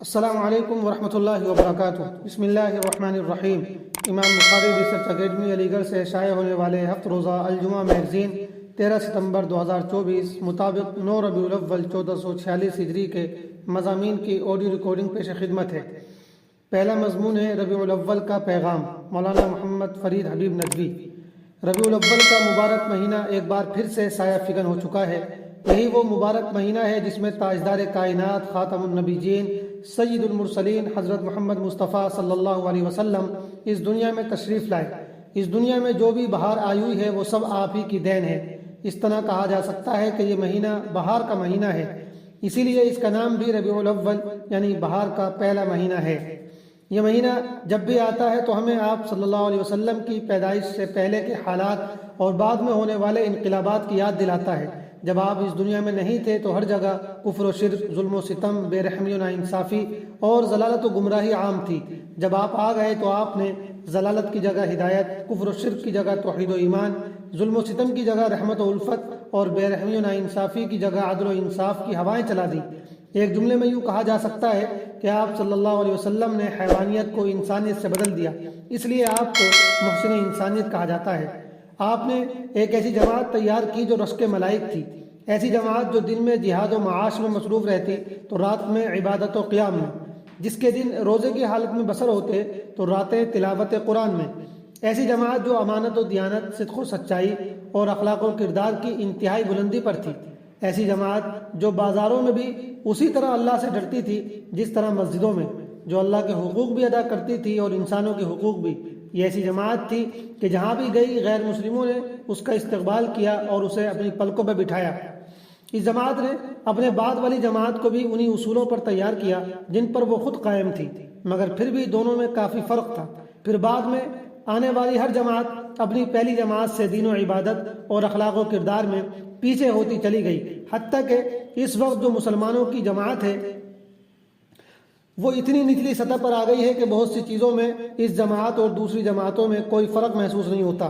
السلام علیکم ورحمۃ اللہ وبرکاتہ۔ بسم اللہ الرحمن الرحیم۔ امام بخاری ریسرچ اکیڈمی علی گڑھ سے شائع ہونے والے ہفت روزہ الجمعہ میگزین 13 ستمبر 2024 مطابق 9 ربیع الاول 1446 ہجری کے مضامین کی آڈیو ریکارڈنگ پیش خدمت ہے۔ پہلا مضمون ہے ربیع الاول کا پیغام، مولانا محمد فرید حبیب ندوی۔ ربیع الاول کا مبارک مہینہ ایک بار پھر سے سایہ فگن ہو چکا ہے۔ یہی وہ مبارک مہینہ ہے جس میں تاجدار کائنات، خاتم النبیین، سید المرسلین حضرت محمد مصطفیٰ صلی اللہ علیہ وسلم اس دنیا میں تشریف لائے۔ اس دنیا میں جو بھی بہار آئی ہوئی ہے وہ سب آپ ہی کی دین ہے۔ اس طرح کہا جا سکتا ہے کہ یہ مہینہ بہار کا مہینہ ہے، اسی لیے اس کا نام بھی ربیع الاول یعنی بہار کا پہلا مہینہ ہے۔ یہ مہینہ جب بھی آتا ہے تو ہمیں آپ صلی اللہ علیہ وسلم کی پیدائش سے پہلے کے حالات اور بعد میں ہونے والے انقلابات کی یاد دلاتا ہے۔ جب آپ اس دنیا میں نہیں تھے تو ہر جگہ کفر و شرک، ظلم و ستم، بے رحمی و ناانصافی اور ضلالت و گمراہی عام تھی۔ جب آپ آ گئے تو آپ نے ضلالت کی جگہ ہدایت، کفر و شرک کی جگہ توحید و ایمان، ظلم و ستم کی جگہ رحمت و الفت اور بے رحمی و ناانصافی کی جگہ عدل و انصاف کی ہوائیں چلا دی۔ ایک جملے میں یوں کہا جا سکتا ہے کہ آپ صلی اللہ علیہ وسلم نے حیوانیت کو انسانیت سے بدل دیا، اس لیے آپ کو محسن انسانیت کہا جاتا ہے۔ آپ نے ایک ایسی جماعت تیار کی جو رشک ملائک تھی، ایسی جماعت جو دن میں جہاد و معاش میں مصروف رہتی تو رات میں عبادت و قیام میں، جس کے دن روزے کی حالت میں بسر ہوتے تو راتیں تلاوت قرآن میں، ایسی جماعت جو امانت و دیانت، صدق و سچائی اور اخلاق و کردار کی انتہائی بلندی پر تھی، ایسی جماعت جو بازاروں میں بھی اسی طرح اللہ سے ڈرتی تھی جس طرح مسجدوں میں، جو اللہ کے حقوق بھی ادا کرتی تھی اور انسانوں کے حقوق بھی۔ یہ ایسی جماعت تھی کہ جہاں بھی گئی غیر مسلموں نے اس کا استقبال کیا اور اسے اپنی پلکوں پہ بٹھایا۔ اس جماعت نے اپنے بعد والی جماعت کو بھی انہی اصولوں پر تیار کیا جن پر وہ خود قائم تھی، مگر پھر بھی دونوں میں کافی فرق تھا۔ پھر بعد میں آنے والی ہر جماعت اپنی پہلی جماعت سے دین و عبادت اور اخلاق و کردار میں پیچھے ہوتی چلی گئی، حتیٰ کہ اس وقت جو مسلمانوں کی جماعت ہے وہ اتنی نچلی سطح پر آ گئی ہے کہ بہت سی چیزوں میں اس جماعت اور دوسری جماعتوں میں کوئی فرق محسوس نہیں ہوتا۔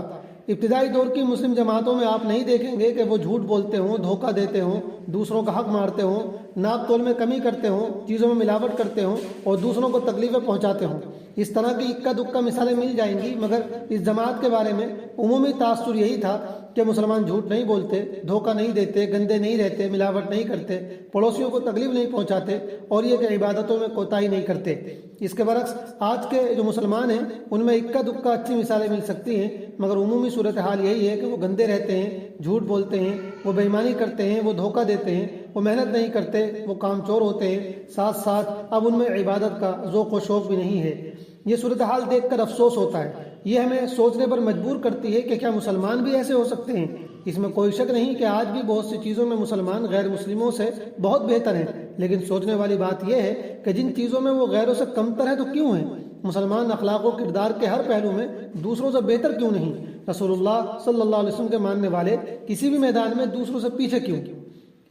ابتدائی دور کی مسلم جماعتوں میں آپ نہیں دیکھیں گے کہ وہ جھوٹ بولتے ہوں، دھوکہ دیتے ہوں، دوسروں کا حق مارتے ہوں، ناپ تول میں کمی کرتے ہوں، چیزوں میں ملاوٹ کرتے ہوں اور دوسروں کو تکلیفیں پہنچاتے ہوں۔ اس طرح کی اکا دکا مثالیں مل جائیں گی، مگر اس جماعت کے بارے میں عمومی تاثر یہی تھا کہ مسلمان جھوٹ نہیں بولتے، دھوکہ نہیں دیتے، گندے نہیں رہتے، ملاوٹ نہیں کرتے، پڑوسیوں کو تکلیف نہیں پہنچاتے اور یہ کہ عبادتوں میں کوتاہی نہیں کرتے۔ اس کے برعکس آج کے جو مسلمان ہیں ان میں اکا دکا اچھی مثالیں مل سکتی ہیں، مگر عمومی صورتحال یہی ہے کہ وہ گندے رہتے ہیں، جھوٹ بولتے ہیں، وہ بے ایمانی کرتے ہیں، وہ دھوکہ دیتے ہیں، وہ محنت نہیں کرتے، وہ کام چور ہوتے ہیں، ساتھ ساتھ اب ان میں عبادت کا ذوق و شوق بھی نہیں ہے۔ یہ صورتحال دیکھ کر افسوس ہوتا ہے۔ یہ ہمیں سوچنے پر مجبور کرتی ہے کہ کیا مسلمان بھی ایسے ہو سکتے ہیں؟ اس میں کوئی شک نہیں کہ آج بھی بہت سی چیزوں میں مسلمان غیر مسلموں سے بہت بہتر ہیں، لیکن سوچنے والی بات یہ ہے کہ جن چیزوں میں وہ غیروں سے کمتر ہیں تو کیوں ہیں؟ مسلمان اخلاق و کردار کے ہر پہلو میں دوسروں سے بہتر کیوں نہیں؟ رسول اللہ صلی اللہ علیہ وسلم کے ماننے والے کسی بھی میدان میں دوسروں سے پیچھے کیوں؟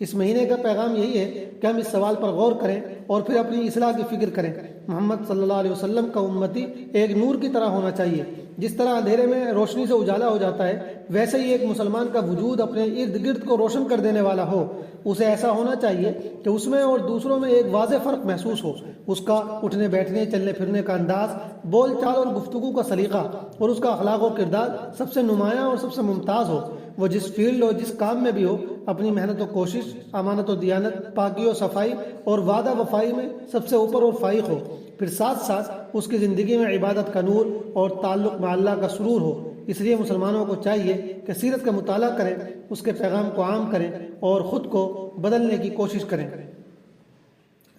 اس مہینے کا پیغام یہی ہے کہ ہم اس سوال پر غور کریں اور پھر اپنی اصلاح کی فکر کریں۔ محمد صلی اللہ علیہ وسلم کا امتی ایک نور کی طرح ہونا چاہیے۔ جس طرح اندھیرے میں روشنی سے اجالا ہو جاتا ہے، ویسے ہی ایک مسلمان کا وجود اپنے ارد گرد کو روشن کر دینے والا ہو۔ اسے ایسا ہونا چاہیے کہ اس میں اور دوسروں میں ایک واضح فرق محسوس ہو۔ اس کا اٹھنے بیٹھنے، چلنے پھرنے کا انداز، بول چال اور گفتگو کا سلیقہ اور اس کا اخلاق و کردار سب سے نمایاں اور سب سے ممتاز ہو۔ وہ جس فیلڈ اور جس کام میں بھی ہو اپنی محنت و کوشش، امانت و دیانت، پاکی و صفائی اور وعدہ وفائی میں سب سے اوپر اور فائق ہو۔ پھر ساتھ ساتھ اس کی زندگی میں عبادت کا نور اور تعلق مع اللہ کا سرور ہو۔ اس لیے مسلمانوں کو چاہیے کہ سیرت کا مطالعہ کریں، اس کے پیغام کو عام کریں اور خود کو بدلنے کی کوشش کریں۔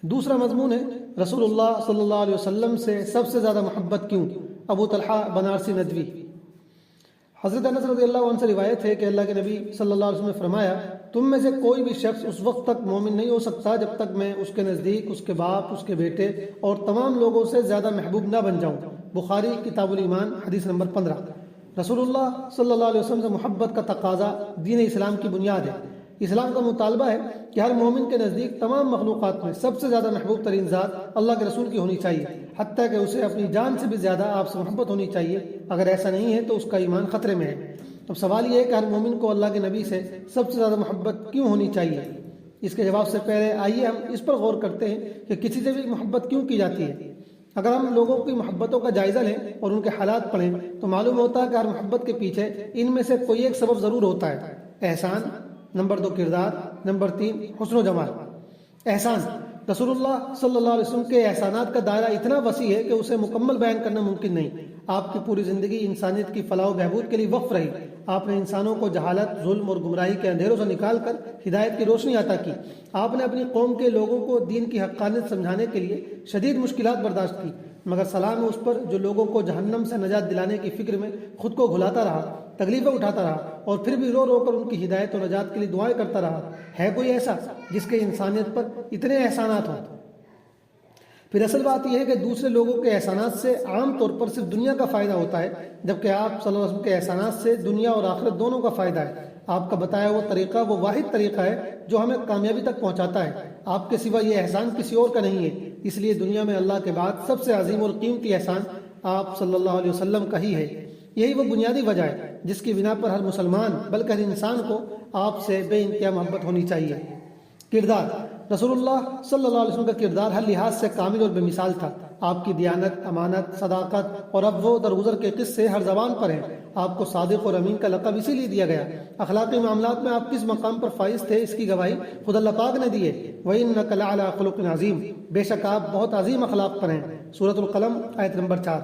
دوسرا مضمون ہے رسول اللہ صلی اللہ علیہ وسلم سے سب سے زیادہ محبت کیوں؟ ابو طلحہ بنارسی ندوی۔ حضرت انس رضی اللہ عنہ سے روایت ہے کہ اللہ کے نبی صلی اللہ علیہ وسلم نے فرمایا، تم میں سے کوئی بھی شخص اس وقت تک مومن نہیں ہو سکتا جب تک میں اس کے نزدیک اس کے باپ، اس کے بیٹے اور تمام لوگوں سے زیادہ محبوب نہ بن جاؤں۔ بخاری کتاب الایمان حدیث نمبر 15۔ رسول اللہ صلی اللہ علیہ وسلم سے محبت کا تقاضا دین اسلام کی بنیاد ہے۔ اسلام کا مطالبہ ہے کہ ہر مومن کے نزدیک تمام مخلوقات میں سب سے زیادہ محبوب ترین ذات اللہ کے رسول کی ہونی چاہیے، حتیٰ کہ اسے اپنی جان سے بھی زیادہ آپ سے محبت ہونی چاہیے۔ اگر ایسا نہیں ہے تو اس کا ایمان خطرے میں ہے۔ اب سوال یہ ہے کہ ہر مومن کو اللہ کے نبی سے سب سے زیادہ محبت کیوں ہونی چاہیے؟ اس کے جواب سے پہلے آئیے ہم اس پر غور کرتے ہیں کہ کسی سے بھی محبت کیوں کی جاتی ہے۔ اگر ہم لوگوں کی محبتوں کا جائزہ لیں اور ان کے حالات پڑھیں تو معلوم ہوتا ہے کہ ہر محبت کے پیچھے ان میں سے کوئی ایک سبب ضرور ہوتا ہے۔ احسان، نمبر 2 کردار، نمبر 3 حسن و جمال۔ احسان، رسول اللہ صلی اللہ علیہ وسلم کے احسانات کا دائرہ اتنا وسیع ہے کہ اسے مکمل بیان کرنا ممکن نہیں۔ آپ کی پوری زندگی انسانیت کی فلاح و بہبود کے لیے وقف رہی۔ آپ نے انسانوں کو جہالت، ظلم اور گمراہی کے اندھیروں سے نکال کر ہدایت کی روشنی عطا کی۔ آپ نے اپنی قوم کے لوگوں کو دین کی حقانیت سمجھانے کے لیے شدید مشکلات برداشت کی، مگر سلام ہے اس پر جو لوگوں کو جہنم سے نجات دلانے کی فکر میں خود کو گھلاتا رہا، تکلیفیں اٹھاتا رہا اور پھر بھی رو رو کر ان کی ہدایت اور نجات کے لیے دعائیں کرتا رہا۔ ہے کوئی ایسا جس کے انسانیت پر اتنے احسانات ہوں؟ پھر اصل بات یہ ہے کہ دوسرے لوگوں کے احسانات سے عام طور پر صرف دنیا کا فائدہ ہوتا ہے، جبکہ آپ صلی اللہ علیہ وسلم کے احسانات سے دنیا اور آخرت دونوں کا فائدہ ہے۔ آپ کا بتایا ہوا طریقہ وہ واحد طریقہ ہے جو ہمیں کامیابی تک پہنچاتا ہے۔ آپ کے سوا یہ احسان کسی اور کا نہیں ہے، اس لیے دنیا میں اللہ کے بعد سب سے عظیم اور قیمتی احسان آپ صلی اللہ علیہ وسلم کا ہی ہے۔ یہی وہ بنیادی وجہ ہے جس کی بنا پر ہر مسلمان بلکہ ہر انسان کو آپ سے بے انتہا محبت ہونی چاہیے۔ کردار، رسول اللہ صلی اللہ علیہ وسلم کا کردار ہر لحاظ سے کامل اور بے مثال تھا۔ آپ کی دیانت، امانت، صداقت اور اب وہ درگزر کے قصے ہر زبان پر ہیں۔ آپ کو صادق اور امین کا لقب اسی لیے دیا گیا۔ اخلاقی معاملات میں آپ کس مقام پر فائز تھے اس کی گواہی خود اللہ پاک نے دی ہے۔ وَإِنَّكَ لَعَلَىٰ خُلُقٍ عَظِيمٍ، بے شک آپ بہت عظیم اخلاق پر ہیں۔ سورۃ القلم آیت نمبر 4۔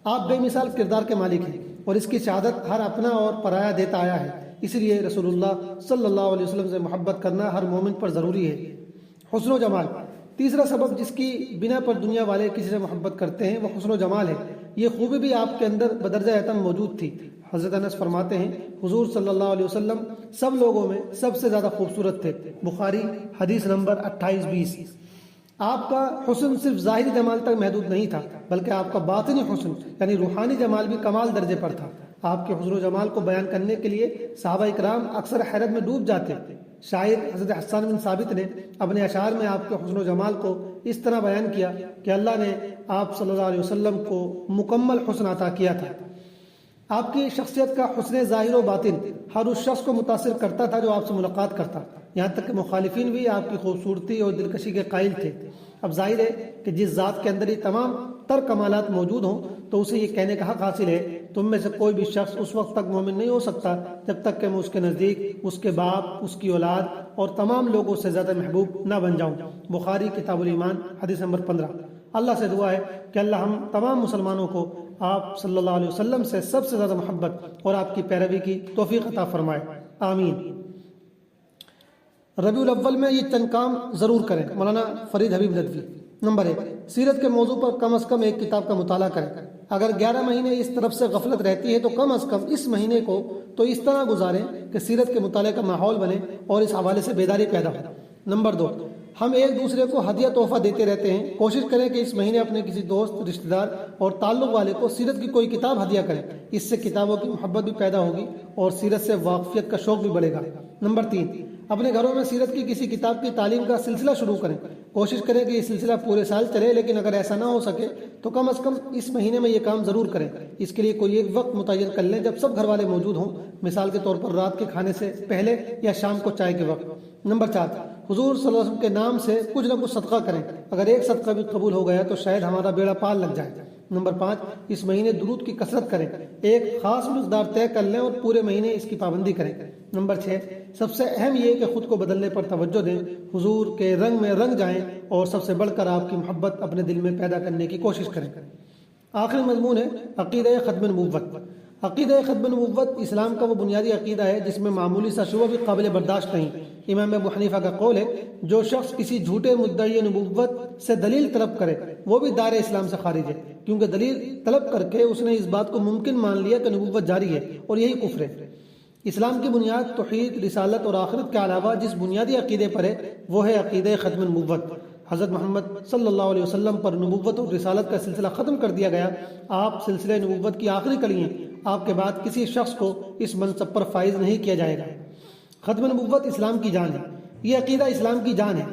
آپ بے مثال کردار کے مالک ہیں اور اس کی شہادت ہر اپنا اور پرایا دیتا آیا ہے، اس لیے رسول اللہ صلی اللہ علیہ وسلم سے محبت کرنا ہر مومن پر ضروری ہے۔ حسن و جمال، تیسرا سبب جس کی بنا پر دنیا والے کسی سے محبت کرتے ہیں وہ حسن و جمال ہے۔ یہ خوبی بھی آپ کے اندر بدرجہ اتم موجود تھی۔ حضرت انس فرماتے ہیں حضور صلی اللہ علیہ وسلم سب لوگوں میں سب سے زیادہ خوبصورت تھے۔ بخاری حدیث نمبر 2820۔ آپ کا حسن صرف ظاہری جمال تک محدود نہیں تھا بلکہ آپ کا باطنی حسن یعنی روحانی جمال بھی کمال درجے پر تھا۔ آپ کے حسن و جمال کو بیان کرنے کے لیے صحابہ اکرام اکثر حیرت میں ڈوب جاتے۔ شاعر حضرت حسان بن ثابت نے اپنے اشعار میں آپ کے حسن و جمال کو اس طرح بیان کیا کہ اللہ نے آپ صلی اللہ علیہ وسلم کو مکمل حسن عطا کیا تھا۔ آپ کی شخصیت کا حسن ظاہر و باطن ہر اس شخص کو متاثر کرتا تھا جو آپ سے ملاقات کرتا، یہاں تک کہ مخالفین بھی آپ کی خوبصورتی اور دلکشی کے قائل تھے۔ اب ظاہر ہے کہ جس ذات کے اندر یہ تمام تر کمالات موجود ہوں تو اسے یہ کہنے کا حق حاصل ہے تم میں سے کوئی بھی شخص اس وقت تک مومن نہیں ہو سکتا جب تک کہ میں اس کے نزدیک اس کے باپ، اس کی اولاد اور تمام لوگوں سے زیادہ محبوب نہ بن جاؤں۔ بخاری کتاب الایمان حدیث نمبر 15۔ اللہ سے دعا ہے کہ اللہ ہم تمام مسلمانوں کو آپ صلی اللہ علیہ وسلم سے سب سے زیادہ محبت اور آپ کی پیروی کی توفیق عطا فرمائے، آمین۔ ربیع الاول میں یہ چند کام ضرور کریں۔ مولانا فرید حبیب ندوی۔ نمبر 1، سیرت کے موضوع پر کم از کم ایک کتاب کا مطالعہ کریں۔ اگر 11 مہینے اس طرف سے غفلت رہتی ہے تو کم از کم اس مہینے کو تو اس طرح گزاریں کہ سیرت کے مطالعے کا ماحول بنے اور اس حوالے سے بیداری پیدا ہو۔ نمبر 2، ہم ایک دوسرے کو ہدیہ تحفہ دیتے رہتے ہیں، کوشش کریں کہ اس مہینے اپنے کسی دوست، رشتہ دار اور تعلق والے کو سیرت کی کوئی کتاب ہدیہ کریں۔ اس سے کتابوں کی محبت بھی پیدا ہوگی اور سیرت سے واقفیت کا شوق بھی بڑھے گا۔ نمبر 3، اپنے گھروں میں سیرت کی کسی کتاب کی تعلیم کا سلسلہ شروع کریں۔ کوشش کریں کہ یہ سلسلہ پورے سال چلے، لیکن اگر ایسا نہ ہو سکے تو کم از کم اس مہینے میں یہ کام ضرور کریں۔ اس کے لیے کوئی ایک وقت متعین کر لیں جب سب گھر والے موجود ہوں، مثال کے طور پر رات کے کھانے سے پہلے یا شام کو چائے کے وقت۔ نمبر 4، حضور صلی اللہ علیہ وسلم کے نام سے کچھ نہ کچھ صدقہ کریں۔ اگر ایک صدقہ بھی قبول ہو گیا تو شاید ہمارا بیڑا پار لگ جائے۔ نمبر 5، اس مہینے درود کی کثرت کریں، ایک خاص مقدار طے کر لیں اور پورے مہینے اس کی پابندی کریں۔ نمبر 6، سب سے اہم یہ کہ خود کو بدلنے پر توجہ دیں، حضور کے رنگ میں رنگ جائیں اور سب سے بڑھ کر آپ کی محبت اپنے دل میں پیدا کرنے کی کوشش کریں۔ آخری مضمون ہے عقیدہ ختم نبوت۔ عقیدہ ختم نبوت اسلام کا وہ بنیادی عقیدہ ہے جس میں معمولی سا شبہ بھی قابل برداشت نہیں۔ امام ابو حنیفہ کا قول ہے جو شخص کسی جھوٹے مدعی نبوت سے دلیل طلب کرے وہ بھی دائرہ اسلام سے خارج ہے، کیونکہ دلیل طلب کر کے اس نے اس بات کو ممکن مان لیا کہ نبوت جاری ہے اور یہی کفر ہے۔ اسلام کی بنیاد توحید، رسالت اور آخرت کے علاوہ جس بنیادی عقیدے پر ہے وہ ہے عقیدہ ختم نبوت۔ حضرت محمد صلی اللہ علیہ وسلم پر نبوت اور رسالت کا سلسلہ ختم کر دیا گیا۔ آپ سلسلہ نبوت کی آخری کڑی ہیں، آپ کے بعد کسی شخص کو اس منصب پر فائز نہیں کیا جائے گا۔ ختم نبوت اسلام کی جان ہے، یہ عقیدہ اسلام کی جان ہے،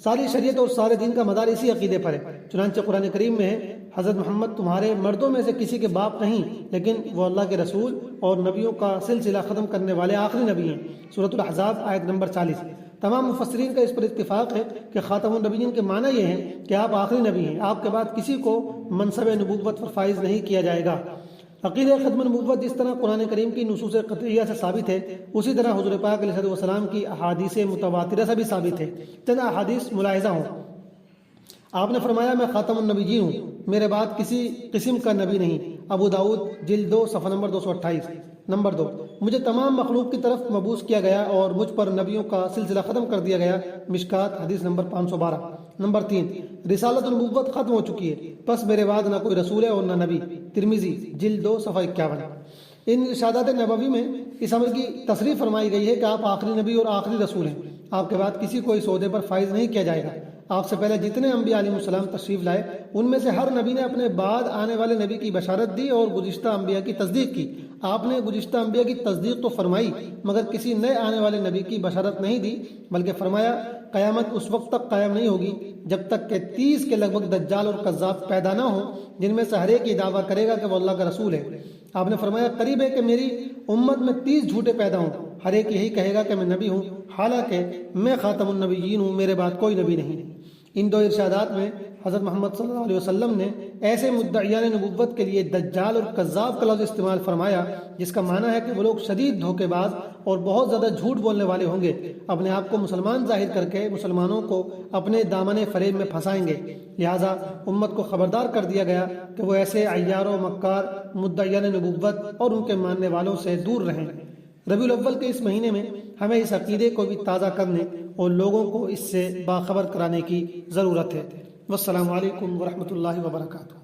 ساری شریعت اور سارے دین کا مدار اسی عقیدے پر ہے۔ چنانچہ قرآن کریم میں ہے حضرت محمد تمہارے مردوں میں سے کسی کے باپ نہیں، لیکن وہ اللہ کے رسول اور نبیوں کا سلسلہ ختم کرنے والے آخری نبی ہیں۔ سورۃ الاحزاب آیت نمبر 40۔ تمام مفسرین کا اس پر اتفاق ہے کہ خاتم النبیین کے معنی یہ ہیں کہ آپ آخری نبی ہیں، آپ کے بعد کسی کو منصب نبوت پر فائز نہیں کیا جائے گا۔ عقیدہ ختم نبوت جس طرح قرآن کریم کی نصوص قطعیہ سے ثابت ہے، اسی طرح حضور پاک علیہ السلام کی احادیث متواترہ سے بھی ثابت ہے۔ چند احادیث ملاحظہ ہوں۔ آپ نے فرمایا میں خاتم النبیین ہوں، میرے بعد کسی قسم کا نبی نہیں۔ ابو داؤد جلد 2 صفحہ نمبر 228۔ نمبر 2، مجھے تمام مخلوق کی طرف مبعوث کیا گیا اور مجھ پر نبیوں کا سلسلہ ختم کر دیا گیا۔ مشکات حدیث نمبر 512۔ نمبر 3، رسالت النبوت ختم ہو چکی ہے، پس میرے بعد نہ کوئی رسول ہے اور نہ نبی۔ ترمذی جلد 2 صفحہ 51۔ ان ارشادات نبوی میں اس امر کی تصریح فرمائی گئی ہے کہ آپ آخری نبی اور آخری رسول ہیں، آپ کے بعد کسی کو اس عہدے پر فائز نہیں کیا جائے گا۔ آپ سے پہلے جتنے انبیاء علیہ السلام تشریف لائے ان میں سے ہر نبی نے اپنے بعد آنے والے نبی کی بشارت دی اور گزشتہ انبیاء کی تصدیق کی۔ آپ نے گزشتہ انبیاء کی تصدیق تو فرمائی مگر کسی نئے آنے والے نبی کی بشارت نہیں دی، بلکہ فرمایا قیامت اس وقت تک قائم نہیں ہوگی جب تک کہ 30 کے لگ بھگ دجال اور کذاب پیدا نہ ہوں، جن میں سے ہر ایک یہ دعویٰ کرے گا کہ وہ اللہ کا رسول ہے۔ آپ نے فرمایا قریب ہے کہ میری امت میں 30 جھوٹے پیدا ہوں، ہر ایک یہی کہے گا کہ میں نبی ہوں، حالانکہ میں خاتم النبیین ہوں، میرے بعد کوئی نبی نہیں۔ ان دو ارشادات میں حضرت محمد صلی اللہ علیہ وسلم نے ایسے مدعیان نبوت کے لیے دجال اور کذاب کا لفظ استعمال فرمایا جس کا معنی ہے کہ وہ لوگ شدید دھوکے باز اور بہت زیادہ جھوٹ بولنے والے ہوں گے، اپنے آپ کو مسلمان ظاہر کر کے مسلمانوں کو اپنے دامن فریب میں پھنسائیں گے۔ لہٰذا امت کو خبردار کر دیا گیا کہ وہ ایسے عیار و مکار مدعیان نبوت اور ان کے ماننے والوں سے دور رہیں۔ ربیع الاول کے اس مہینے میں ہمیں اس عقیدے کو بھی تازہ کرنے اور لوگوں کو اس سے باخبر کرانے کی ضرورت ہے۔ والسلام علیکم ورحمۃ اللہ وبرکاتہ۔